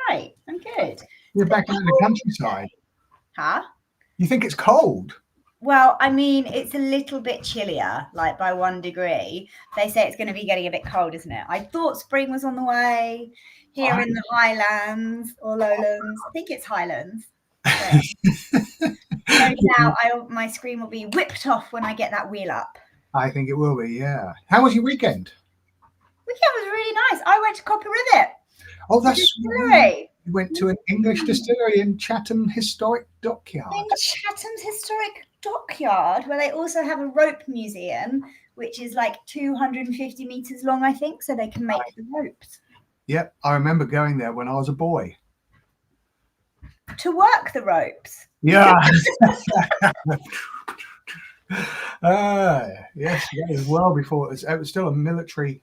right. I'm good. You're back out in the countryside. Huh? You think it's cold? Well, I mean, it's a little bit chillier, like by 1 degree. They say it's going to be getting a bit cold, isn't it? I thought spring was on the way here in the Highlands or Lowlands. I think it's Highlands. Yeah. No doubt my screen will be whipped off when I get that wheel up. I think it will be, yeah. How was your weekend? Weekend was really nice. I went to Copper Rivet. Oh, that's right. You went to an English distillery in Chatham Historic Dockyard. In Chatham's Historic Dockyard, where they also have a rope museum, which is like 250 meters long, I think, so they can make the ropes. Yep, I remember going there when I was a boy. To work the ropes? Yeah. Yes, that was well before. It was still a military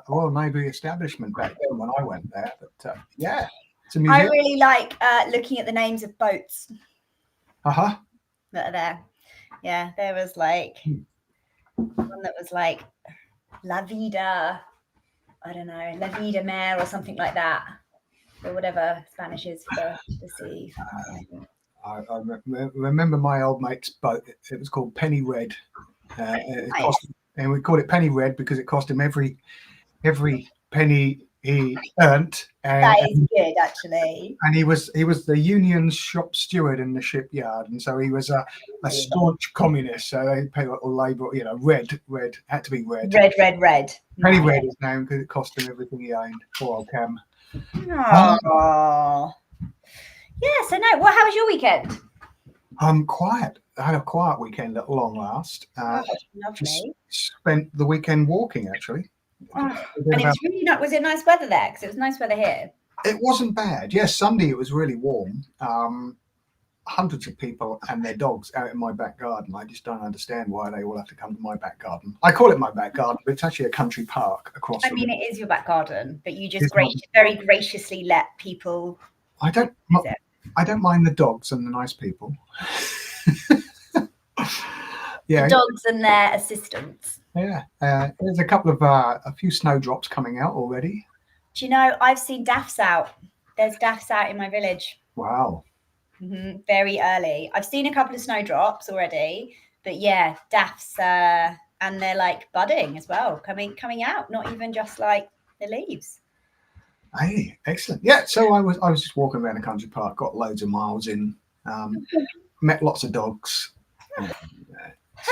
Royal Navy establishment back then when I went there. But yeah, it's a museum. I really like looking at the names of boats. That are there. Yeah, there was like one that was like La Vida, I don't know, La Vida Mare or something like that, or whatever Spanish is for the sea. I remember my old mate's boat. It was called Penny Red, and we called it Penny Red because it cost him every penny he earned. That is good, actually. And he was the Union shop steward in the shipyard, and so he was a staunch communist. So they paid a little label, red had to be red. Red. Penny Red is known because it cost him everything he owned. Poor old Cam. Oh. Yeah, so no, how was your weekend? Quiet. I had a quiet weekend at long last. Lovely. Spent the weekend walking, actually. And it was really was it nice weather there? Because it was nice weather here. It wasn't bad. Yes, Sunday it was really warm. Hundreds of people and their dogs out in my back garden. I just don't understand why they all have to come to my back garden. I call it my back garden, but it's actually a country park across. I mean, it is your back garden, but you just very graciously let people. I don't mind the dogs and the nice people. Yeah, the dogs and their assistants. Yeah, there's a few snowdrops coming out already. Do you know, I've seen daffs out. There's daffs out in my village. Wow. Mm-hmm. Very early. I've seen a couple of snowdrops already, but yeah, daffs, and they're like budding as well, coming out. Not even just like the leaves. Hey, excellent. Yeah, so I was just walking around the country park, got loads of miles in, met lots of dogs.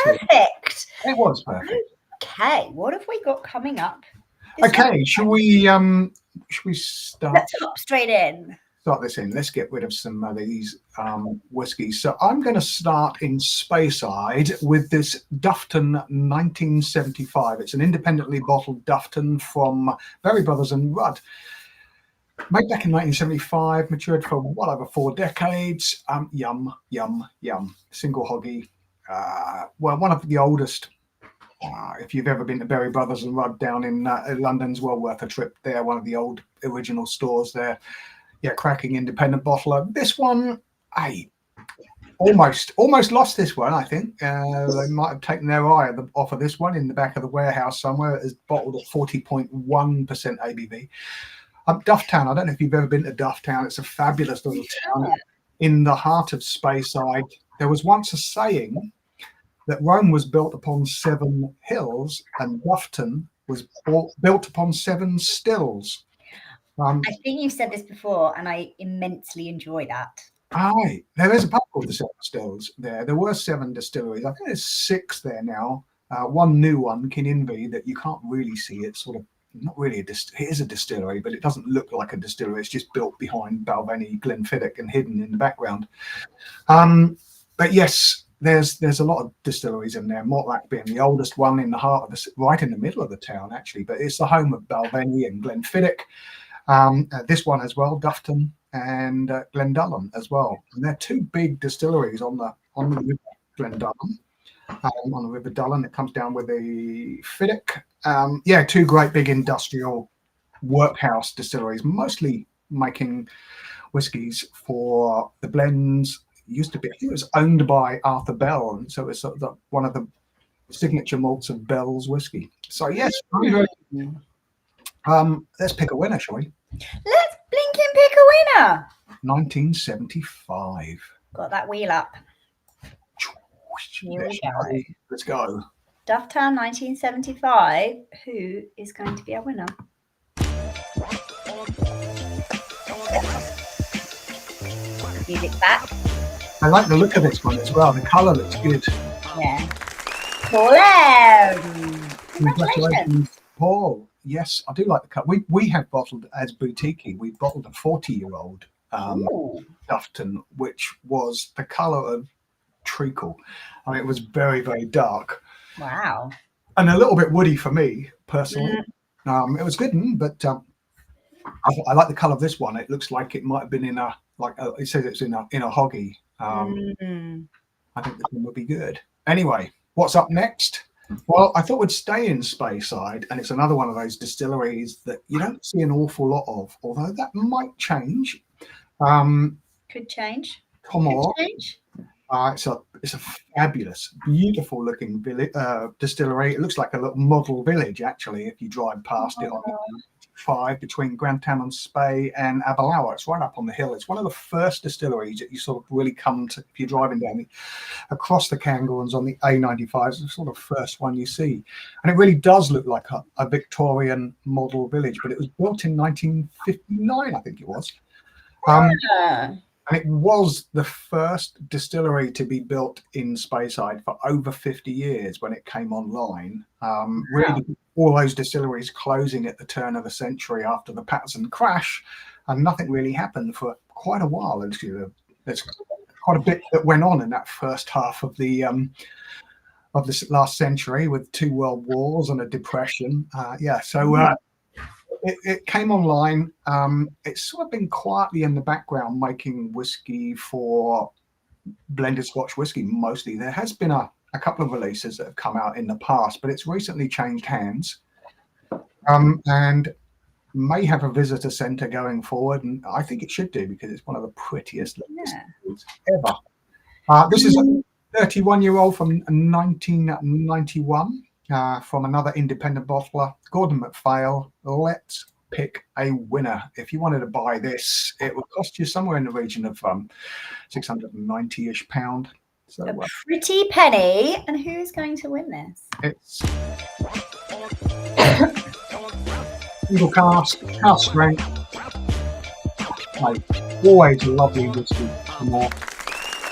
Perfect. It was perfect. Okay, what have we got coming up? Okay, should we start? Let's hop straight in. Start this in. Let's get rid of some of these whiskies. So I'm going to start in Speyside with this Duffton 1975. It's an independently bottled Duffton from Berry Brothers and Rudd. Made back in 1975, matured for well over 4 decades. Yum. Single hoggy. Well, one of the oldest. If you've ever been to Berry Brothers and Rudd down in London's well worth a trip there. One of the old original stores there. Yeah, cracking independent bottler. This one, I almost lost this one, I think. They might have taken their eye off of this one in the back of the warehouse somewhere. It's bottled at 40.1% ABV. Dufftown, I don't know if you've ever been to Dufftown. It's a fabulous little town in the heart of Speyside. There was once a saying that Rome was built upon 7 hills and Duffton was built upon 7 stills. I think you've said this before, and I immensely enjoy that. Aye, there is a pub called the 7 Stills there. There were 7 distilleries. I think there's 6 there now. One new one, Kinninvie, that you can't really see. It's sort of not really it is a distillery, but it doesn't look like a distillery. It's just built behind Balvenie, Glenfiddich, and hidden in the background. But yes, there's a lot of distilleries in there. Mortlach being the oldest one in the heart of right in the middle of the town, actually. But it's the home of Balvenie and Glenfiddich. This one as well, Duffton and Glendullan as well. And they're 2 big distilleries on the river Glendullan, on the River Dullan. It comes down with the Fiddick. 2 great big industrial workhouse distilleries, mostly making whiskies for the blends. Used to be, I think it was owned by Arthur Bell, and so it's sort of one of the signature malts of Bell's whiskey. So yes, let's pick a winner, shall we? Let's blinking pick a 1975. Got that wheel up. Here we go. Let's go. Dufftown 1975. Who is going to be our winner? Music back. I like the look of this one as well. The colour looks good. Yeah. Paul, congratulations, Paul. Yes, I do like the cut. We have bottled as boutique. We bottled a 40-year-old Duffton, which was the colour of treacle. I mean, it was very, very dark. Wow. And a little bit woody for me personally. It was good, but I like the colour of this one. It looks like it might have been in a it says it's in a hoggy. I think this one would be good. Anyway, what's up next? Well, I thought we'd stay in Speyside, and it's another one of those distilleries that you don't see an awful lot of, although that might change. Could change. Tomor. It's a fabulous, beautiful looking distillery. It looks like a little model village, actually, if you drive past it on 5 between Grantown and Spey and Aberlour. It's right up on the hill. It's one of the first distilleries that you sort of really come to if you're driving down across the Cairngorms on the A95. It's the sort of first one you see. And it really does look like a Victorian model village, but it was built in 1959, I think it was. And it was the first distillery to be built in Speyside for over 50 years when it came online. Really, all those distilleries closing at the turn of the century after the Patterson crash, and nothing really happened for quite a while. There's quite a bit that went on in that first half of this last century with 2 world wars and a depression. It came online. It's sort of been quietly in the background making whiskey for blended Scotch whiskey mostly. There has been a couple of releases that have come out in the past, but it's recently changed hands and may have a visitor centre going forward. And I think it should do because it's one of the prettiest distilleries ever. This is a 31-year-old from 1991. From another independent bottler, Gordon MacPhail. Let's pick a winner. If you wanted to buy this, it would cost you somewhere in the region of £690-ish. So a pretty penny. And who's going to win this? It's single cask, house strength. Always a lovely whiskey.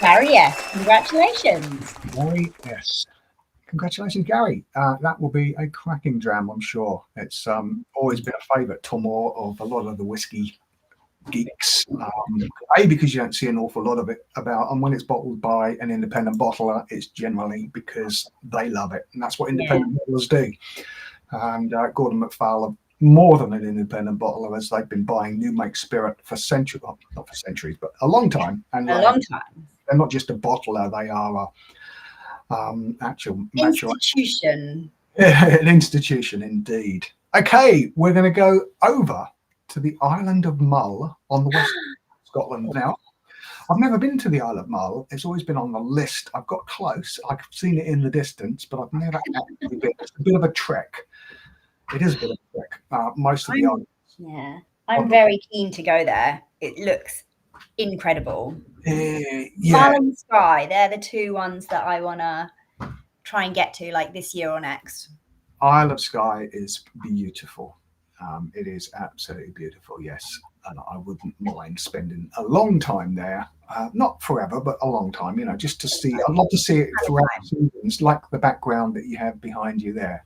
Gary, yes. Congratulations. Gary, yes. Congratulations, Gary. That will be a cracking dram, I'm sure. It's always been a favourite Tomor of a lot of the whiskey geeks. Because you don't see an awful lot of it about, and when it's bottled by an independent bottler, it's generally because they love it, and that's what independent bottlers do. And Gordon MacPhail are more than an independent bottler, as they've been buying new make spirit for centuries, well, not for centuries, but a long time. And a long time. They're not just a bottler; they are actual institution. An institution indeed. Okay, we're going to go over to the island of Mull on the west of Scotland now. I've never been to the Isle of Mull. It's always been on the list. I've got close. I've seen it in the distance, but I've never actually been. It's a bit of a trek. It is a bit of a trek. Most of the islands. Yeah, I'm very keen to go there. It looks incredible. Mull and Skye, they're the 2 ones that I want to try and get to, like this year or next. Isle of Skye is beautiful. It is absolutely beautiful, yes. And I wouldn't mind spending a long time there. Not forever, but a long time, just to see. I'd love to see it throughout seasons, like the background that you have behind you there.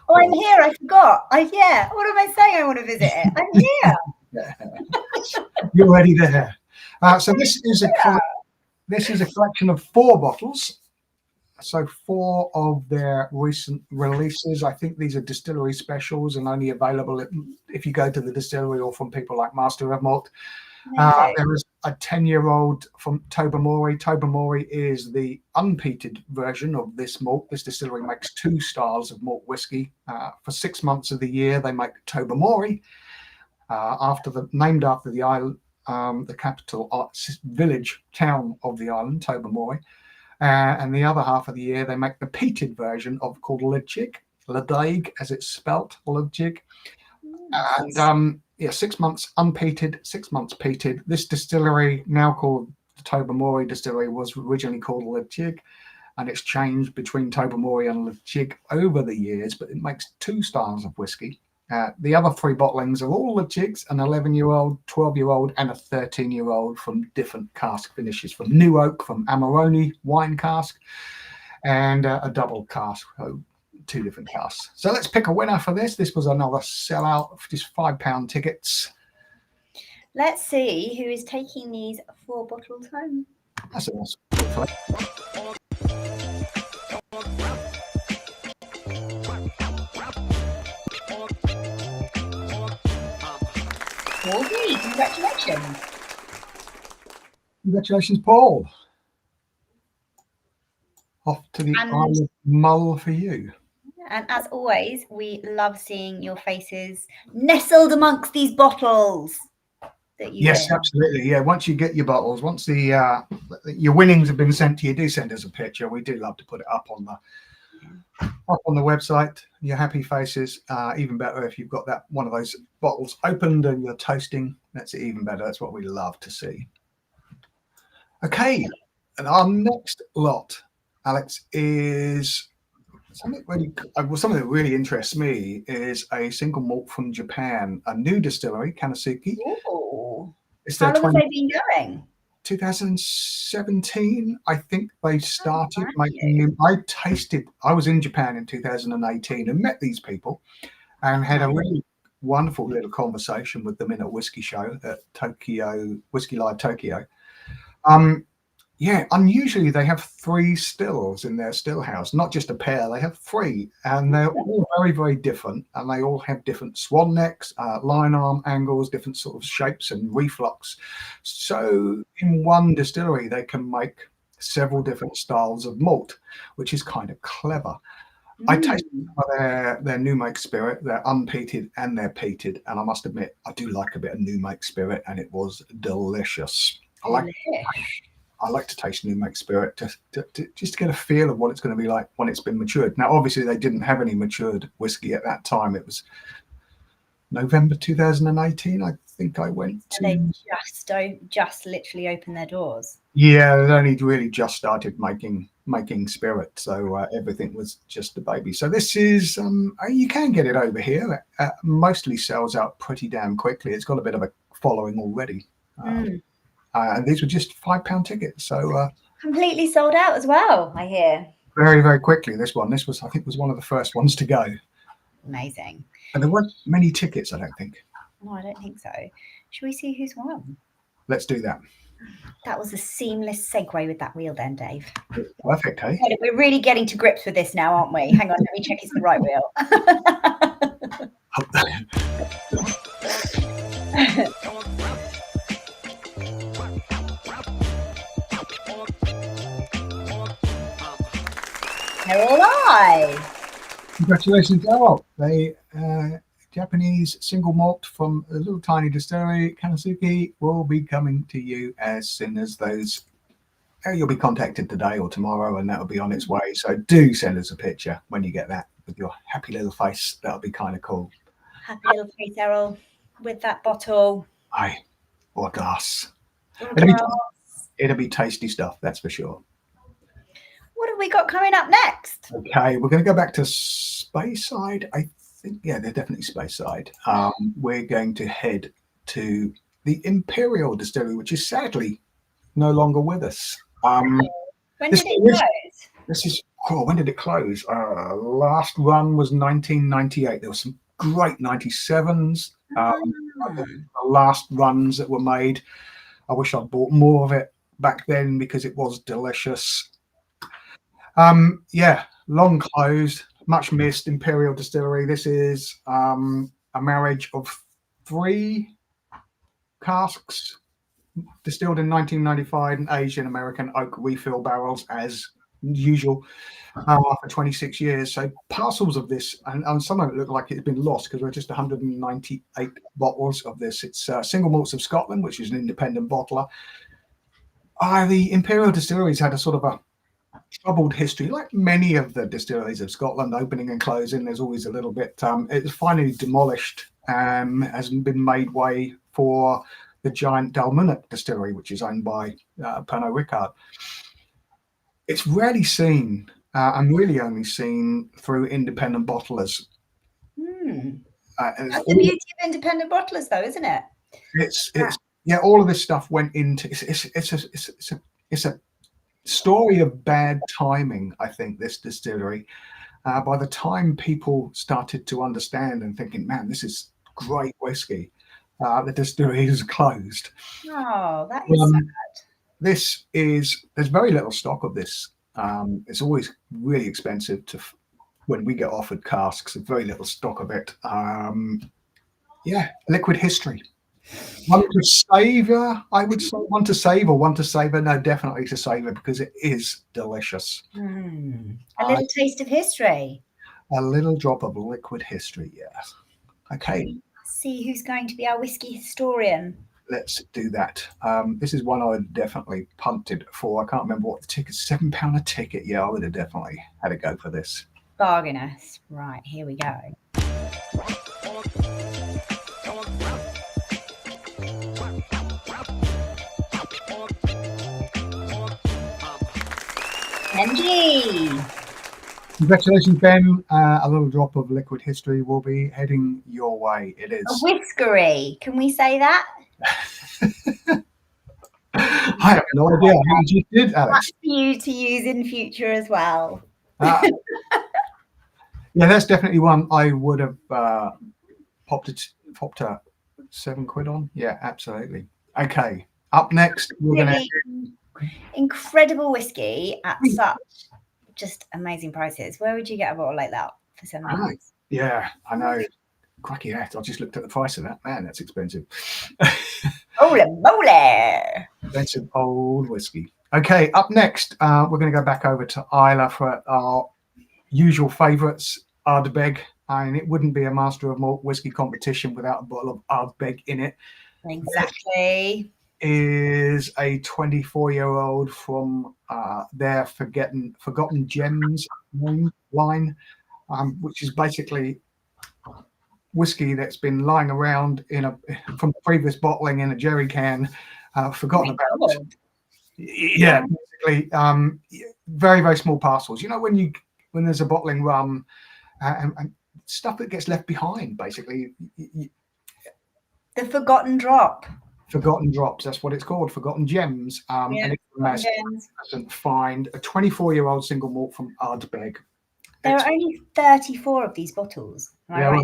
Oh, I'm here. I forgot. What am I saying? I want to visit it. I'm here. You're already there. So this is a collection of 4 bottles. So 4 of their recent releases. I think these are distillery specials and only available if you go to the distillery or from people like Master of Malt. There is a 10-year-old from Tobermory. Tobermory is the unpeated version of this malt. This distillery makes 2 styles of malt whiskey. For 6 months of the year, they make Tobermory, named after the island. The capital village town of the island, Tobermory, and the other half of the year they make the peated version called Ladeg, as it's spelt, Ladeg. And yeah, 6 months unpeated, 6 months peated. This distillery, now called the Tobermory Distillery, was originally called Lechig, and it's changed between Tobermory and Lechig over the years, but it makes 2 styles of whiskey. The other 3 bottlings are all Lechigs, an 11-year-old, 12-year-old, and a 13-year-old from different cask finishes, from New Oak, from Amarone wine cask, and a double cask, so 2 different casks. So let's pick a winner for this. This was another sellout of just £5 tickets. Let's see who is taking these 4 bottles home. That's a nice. Corby, congratulations. Congratulations, Paul. Off to the Isle of Mull for you. And as always, we love seeing your faces nestled amongst these bottles that you Yes, win. absolutely. Yeah, once you get your bottles, once the your winnings have been sent to you, do send us a picture. We do love to put it up on the website. Your happy faces, even better if you've got that one of those bottles opened and you're toasting. That's even better. That's what we love to see. Okay, and our next lot, Alex, is something that really interests me. Is a single malt from Japan, a new distillery, Kanasuki. Ooh. It's How long have they been going? 2017, I think they started making them. I was in Japan in 2018 and met these people and had a really wonderful little conversation with them in a whiskey show at Tokyo, Whiskey Live Tokyo. Yeah, unusually they have 3 stills in their still house, not just a pair, they have 3, and they're all very, very different, and they all have different swan necks, line arm angles, different sort of shapes and reflux. So in one distillery, they can make several different styles of malt, which is kind of clever. I tasted their new make spirit. They're unpeated and they're peated, and I must admit, I do like a bit of new make spirit, and it was delicious. I like to taste new make spirit just to get a feel of what it's going to be like when it's been matured. Now, obviously, they didn't have any matured whiskey at that time. It was November 2018, I think I went to. They just literally opened their doors. Yeah, they only really just started making spirit, so everything was just a baby. So this is you can get it over here. Mostly sells out pretty damn quickly. It's got a bit of a following already. And these were just £5 tickets, so completely sold out as well, I hear. Very, very quickly. This was, I think, was one of the first ones to go. Amazing. And there weren't many tickets, I don't think. No, I don't think so. Should we see who's won? Let's do that. That was a seamless segue with that wheel then, Dave. Perfect, hey? We're really getting to grips with this now, aren't we? Hang on, let me check it's the right wheel. They're all live. Congratulations, Carol. They Japanese single malt from a little tiny distillery, Kanasuki, will be coming to you as soon as those. You'll be contacted today or tomorrow, and that'll be on its way. So do send us a picture when you get that with your happy little face. That'll be kind of cool. Happy little face, Errol, with that bottle. Aye, or glass. Or It'll be tasty stuff, that's for sure. What have we got coming up next? Okay, we're going to go back to Speyside. I think, yeah, they're definitely Speyside. We're going to head to the Imperial Distillery, which is sadly no longer with us. When did it close? When did it close? Last run was 1998. There were some great 97s. The last runs that were made. I wish I'd bought more of it back then because it was delicious. Yeah, long closed, much missed Imperial Distillery. This is a marriage of 3 casks distilled in 1995 and aged in American oak refill barrels as usual for 26 years. So parcels of this, and some of it look like it's been lost because we're just 198 bottles of this. It's Single Malts of Scotland, which is an independent bottler. The Imperial Distilleries had a sort of a troubled history, like many of the distilleries of Scotland, opening and closing. There's always a little bit. It was finally demolished has been made way for the giant Dalmunnock distillery, which is owned by Pernod Ricard. It's rarely seen and really only seen through independent bottlers. That's the beauty of independent bottlers, though, isn't it? It's all of this stuff went into it's a story of bad timing. I think this distillery, by the time people started to understand and thinking, man, this is great whiskey, the distillery is closed. Oh, that is sad. There's very little stock of this. It's always really expensive when we get offered casks. There's very little stock of it. Liquid history. One to savor, I would say. One to save or one to savor? No, definitely to savor, because it is delicious. A little taste of history. A little drop of liquid history, yes. Okay. See who's going to be our whiskey historian. Let's do that. This is one I would definitely punted for. I can't remember what the ticket, £7 a ticket. Yeah, I would have definitely had a go for this. Bargainous. Right, here we go. MG. Congratulations, Ben. A little drop of liquid history will be heading your way. It is. A whiskery. Can we say that? I have no idea how you did, Alex. That's for you to use in future as well. Yeah, that's definitely one I would have popped a £7 on. Yeah, absolutely. Okay, up next we're going to incredible whiskey at such just amazing prices. Where would you get a bottle like that for £7? Yeah, I know. Cracky hat. I just looked at the price of that. Man, that's expensive. Holy moly! Expensive old whiskey. Okay, up next, we're going to go back over to Islay for our usual favourites, Ardbeg. And it wouldn't be a Master of Malt whiskey competition without a bottle of Ardbeg in it. Exactly. Is a 24-year-old from their Forgotten Gems line, which is basically whiskey that's been lying around from previous bottling in a jerry can, forgotten about. Yeah, basically, very, very small parcels. You know, when there's a bottling rum and stuff that gets left behind, basically. The forgotten drop. Forgotten drops, that's what it's called, Forgotten Gems. And it's doesn't find a 24-year-old single malt from Ardbeg. There are only 34 of these bottles. Right?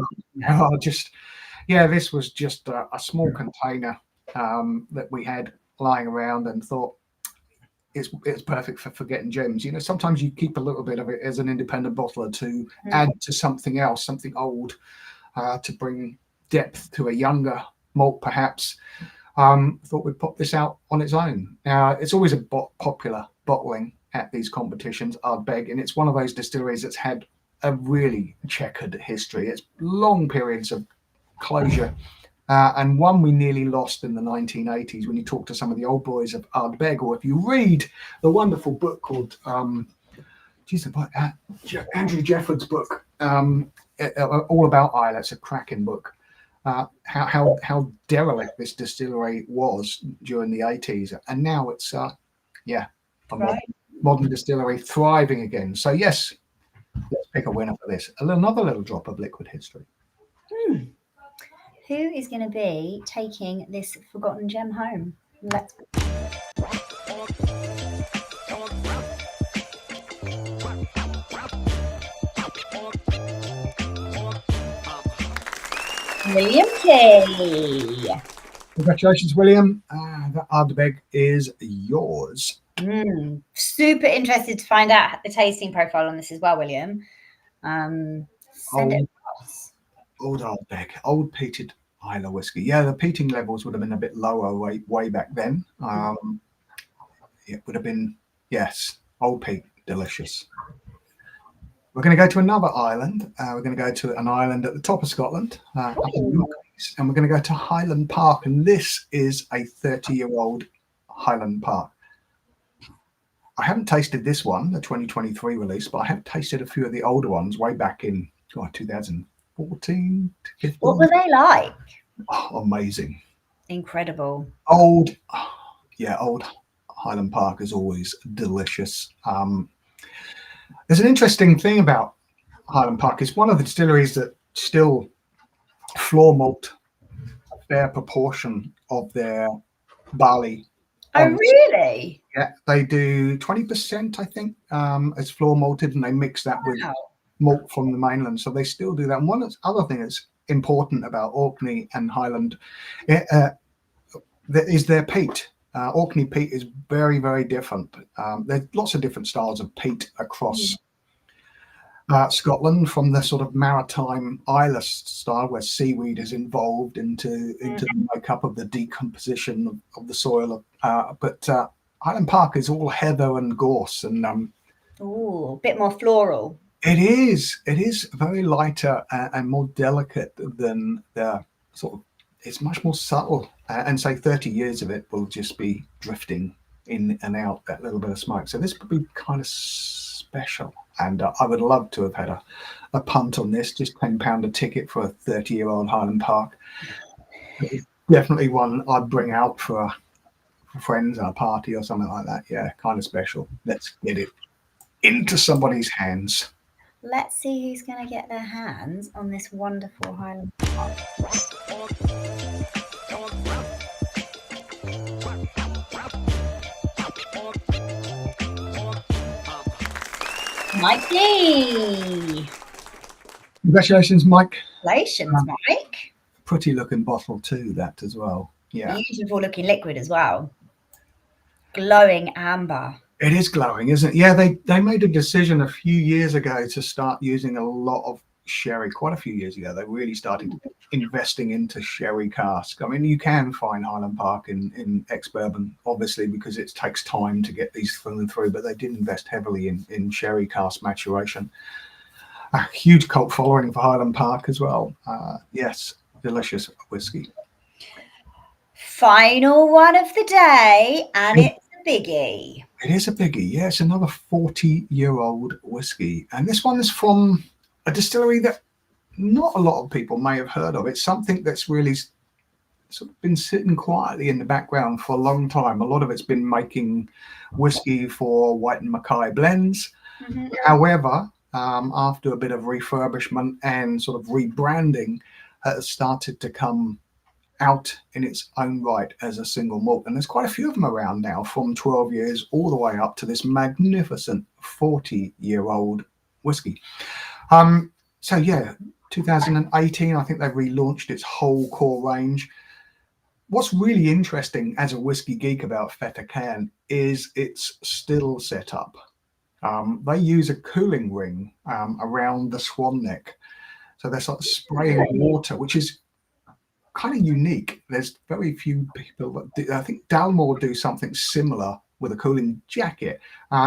This was just a small container that we had lying around and thought it's perfect for Forgotten Gems. You know, sometimes you keep a little bit of it as an independent bottler to add to something else, something old, to bring depth to a younger malt, perhaps. Thought we'd pop this out on its own. Now, it's always a popular bottling at these competitions, Ardbeg, and it's one of those distilleries that's had a really checkered history. It's long periods of closure, and one we nearly lost in the 1980s when you talk to some of the old boys of Ardbeg, or if you read the wonderful book called Andrew Jefford's book, all about Islay. It's a cracking book. How derelict this distillery was during the 80s, and now it's modern distillery thriving again. So yes, let's pick a winner for this. Another little drop of liquid history. Who is going to be taking this forgotten gem home? Let's. William K. Congratulations, William. The Ardbeg is yours. Super interested to find out the tasting profile on this as well, William. Send it across. Old Ardbeg, old peated Islay whiskey. Yeah, the peating levels would have been a bit lower way back then. It would have been, yes, old peat, delicious. We're going to go to another island. We're going to go to an island at the top of Scotland, up in the Orkneys, and we're going to go to Highland Park. And this is a 30-year-old Highland Park. I haven't tasted this one, the 2023 release, but I have tasted a few of the older ones way back in 2000. 14 to 15. What were they like? Oh, amazing. Incredible. Old Highland Park is always delicious. There's an interesting thing about Highland Park. It's one of the distilleries that still floor malt a fair proportion of their barley. Oh, really? Yeah, they do 20%, I think, as floor malted, and they mix that with malt from the mainland. So they still do that. And one other thing that's important about Orkney and Highland is their peat. Orkney peat is very, very different. There's lots of different styles of peat across Scotland, from the sort of maritime Islay style where seaweed is involved into the makeup of the decomposition of the soil. But Highland Park is all heather and gorse, and a bit more floral. It is very lighter and more delicate than the sort of. It's much more subtle, and say 30 years of it will just be drifting in and out, that little bit of smoke. So this would be kind of special, and I would love to have had a punt on this. Just £10 a ticket for a 30-year-old Highland Park. Definitely one I'd bring out for friends at a party or something like that. Yeah, kind of special. Let's get it into somebody's hands. Let's see who's going to get their hands on this wonderful Highland Park. Mikey! Congratulations, Mike. Congratulations, Mike. Pretty looking bottle too, that as well. Yeah. Beautiful looking liquid as well. Glowing amber. It is glowing, isn't it? Yeah, they made a decision a few years ago to start using a lot of sherry. Quite a few years ago, they really started investing into sherry cask. I mean, you can find Highland Park in ex-bourbon, obviously, because it takes time to get these through, but they did invest heavily in sherry cask maturation. A huge cult following for Highland Park as well. Yes, delicious whiskey. Final one of the day, and it's a biggie. It is a biggie, yeah. It's another 40-year-old whiskey. And this one is from a distillery that not a lot of people may have heard of. It's something that's really sort of been sitting quietly in the background for a long time. A lot of it's been making whiskey for White and Mackay blends. Mm-hmm. However, after a bit of refurbishment and sort of rebranding, has started to come out in its own right as a single malt, and there's quite a few of them around now, from 12 years all the way up to this magnificent 40-year-old whiskey. So yeah, 2018, I think they relaunched its whole core range. What's really interesting as a whiskey geek about Fettercairn is its still setup. They use a cooling ring around the swan neck, so they're sort of spraying water, which is kind of unique. There's very few people that do. I think Dalmore do something similar with a cooling jacket.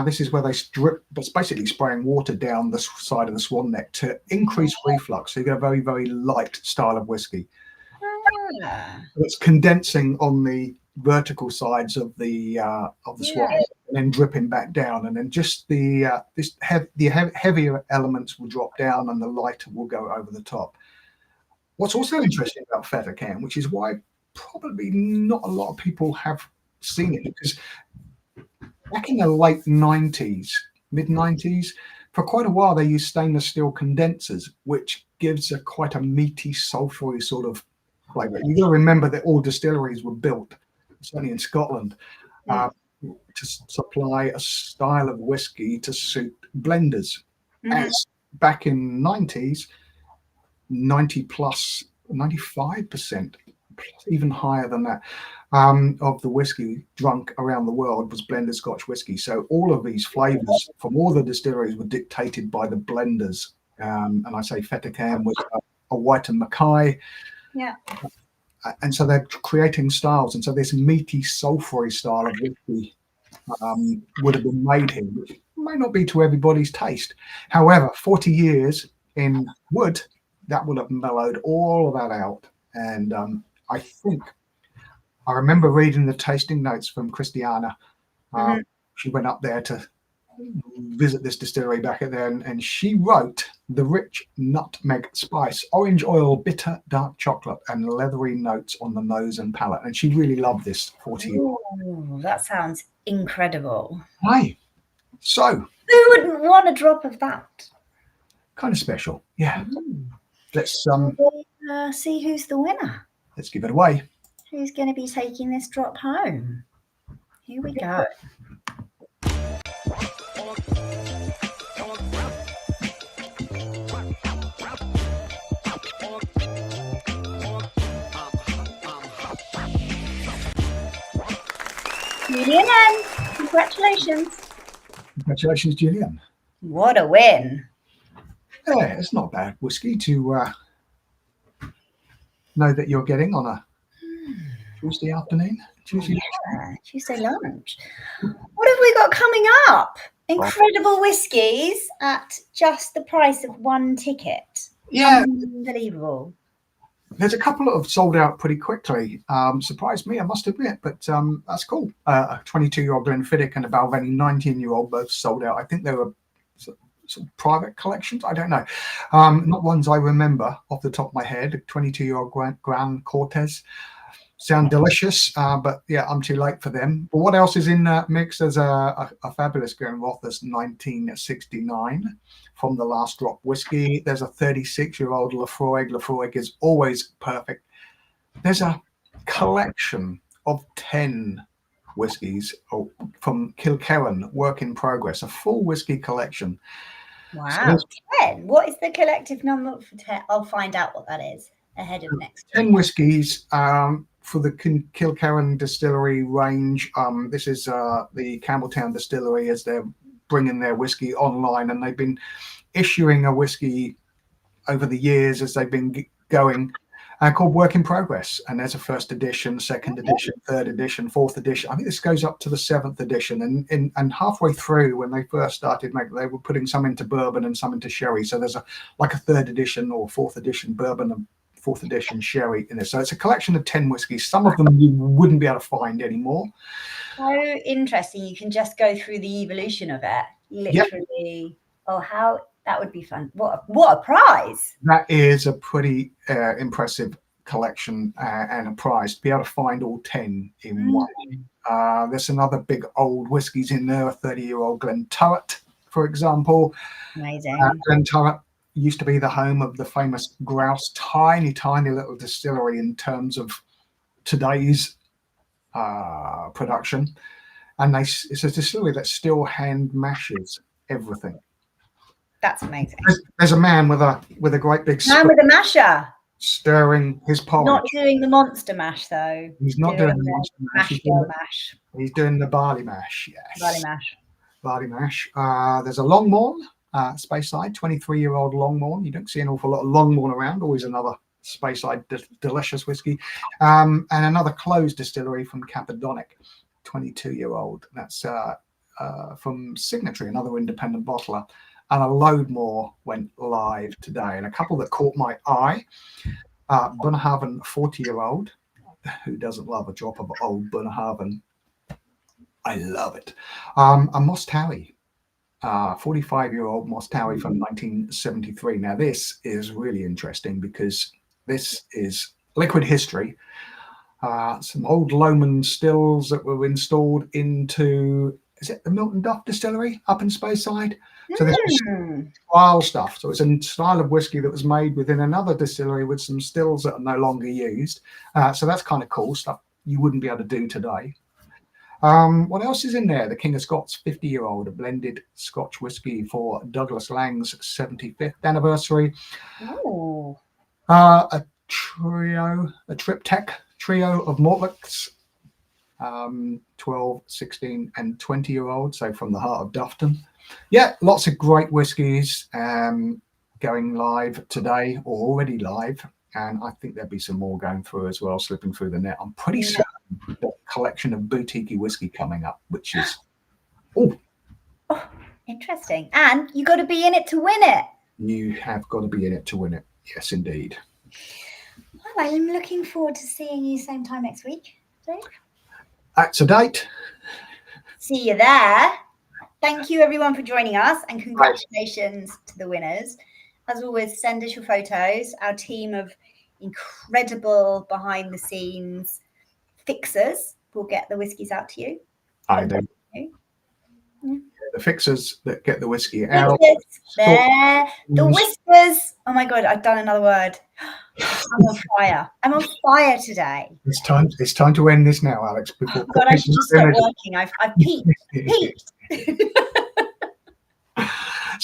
This is where they it's basically spraying water down the side of the swan neck to increase reflux. So you get a very, very light style of whiskey. It's condensing on the vertical sides of the swan neck, and then dripping back down, and then just the heavier elements will drop down, and the lighter will go over the top. What's also interesting about Fettercairn, which is why probably not a lot of people have seen it, because back in the late 90s, mid-90s, for quite a while they used stainless steel condensers, which gives quite a meaty, sulphury sort of flavour. You've got to remember that all distilleries were built, certainly in Scotland, to supply a style of whiskey to suit blenders. As back in 90s, 95%, even higher than that, of the whiskey drunk around the world was blended Scotch whiskey. So all of these flavours from all the distilleries were dictated by the blenders. And I say Fettercairn was a White and Mackay. Yeah. And so they're creating styles. And so this meaty, sulphury style of whiskey would have been made here, which may not be to everybody's taste. However, 40 years in wood, that will have mellowed all of that out. And I remember reading the tasting notes from Christiana. She went up there to visit this distillery back then, and she wrote The rich nutmeg spice, orange oil, bitter dark chocolate, and leathery notes on the nose and palate. And she really loved this 40-year-old. Ooh, that sounds incredible. Hi. So, Who wouldn't want a drop of that? kind of special. Yeah. Let's see who's the winner. let's give it away. Who's going to be taking this drop home? Here we go. Julian, congratulations. Congratulations, Julian. What a win. Yeah, it's not bad whiskey to know that you're getting on a Tuesday afternoon. Tuesday lunch. What have we got coming up? Incredible whiskies at just the price of one ticket. Yeah. Unbelievable. There's a couple of sold out pretty quickly. Surprised me, I must admit, but that's cool. A 22-year-old Glenfiddich and a Balvenie 19-year-old both sold out. I think they were sort of private collections. I don't know. Not ones I remember off the top of my head. 22-year-old Grand Cortez. Sound delicious, but yeah, I'm too late for them. But what else is in that mix? There's a fabulous Glenrothes 1969 from the Last Drop whiskey. There's a 36-year-old Laphroaig. Laphroaig is always perfect. There's a collection of 10 whiskies from Kilkerran, work in progress, a full whiskey collection. Wow, so 10. What is the collective number for 10? I'll find out what that is ahead of next 10 whiskies for the Kilkerran distillery range. This is the Campbelltown distillery as they're bringing their whiskey online, and they've been issuing a whiskey over the years as they've been going called Work in Progress. And there's a first edition, second edition, third edition, fourth edition. I think this goes up to the 7th edition. And halfway through, when they first started making, they were putting some into bourbon and some into sherry. So there's like a third edition or fourth edition bourbon and fourth edition sherry in this. So it's a collection of 10 whiskies. Some of them you wouldn't be able to find anymore. So interesting. You can just go through the evolution of it. Literally. Yep. Oh, how that would be fun. What a prize. That is a pretty impressive collection and a prize to be able to find all 10 in one. There's another big old whiskies in there, a 30-year-old Glenturret, for example. Amazing. Glenturret used to be the home of the famous Grouse, tiny little distillery in terms of today's production. And it's a distillery that still hand mashes everything. That's amazing. There's a man with a great big man with a masher stirring his porridge. Not doing the monster mash though. He's not doing the monster mash. He's doing the barley mash. Yes. Barley mash. There's a Longmorn, Speyside, 23-year-old Longmorn. You don't see an awful lot of Longmorn around. Always another Speyside delicious whiskey. And another closed distillery from Cappadonic, 22-year-old. That's from Signatory, another independent bottler. And a load more went live today. And a couple that caught my eye. Bunnahabhain, 40-year-old. Who doesn't love a drop of old Bunnahabhain? I love it. A Moss Towie, 45-year-old Moss Towie from 1973. Now, this is really interesting because this is liquid history. Some old Lomond stills that were installed into, is it the Milton Duff Distillery up in Speyside? So this is style stuff. So it's a style of whiskey that was made within another distillery with some stills that are no longer used. So that's kind of cool stuff you wouldn't be able to do today. What else is in there? The King of Scots, 50-year-old, a blended Scotch whiskey for Douglas Lang's 75th anniversary. Oh. A triptych trio of Mortlachs, 12, 16, and 20-year-old. So from the heart of Dufton. Yeah, lots of great whiskies going live today or already live. And I think there'll be some more going through as well, slipping through the net. I'm pretty certain the collection of boutique whiskey coming up, which is, interesting. And you got to be in it to win it. You have got to be in it to win it. Yes, indeed. Well, I'm looking forward to seeing you same time next week, Dave. That's a date. See you there. Thank you, everyone, for joining us, and congratulations to the winners. as always, send us your photos. Our team of incredible behind the scenes fixers will get the whiskies out to you. I do. The fixers that get the whiskey out. There, the whiskers. Oh my god, I've done another word. I'm on fire. I'm on fire today. It's time to end this now, Alex. Before oh god, I should just stop working. I've peaked.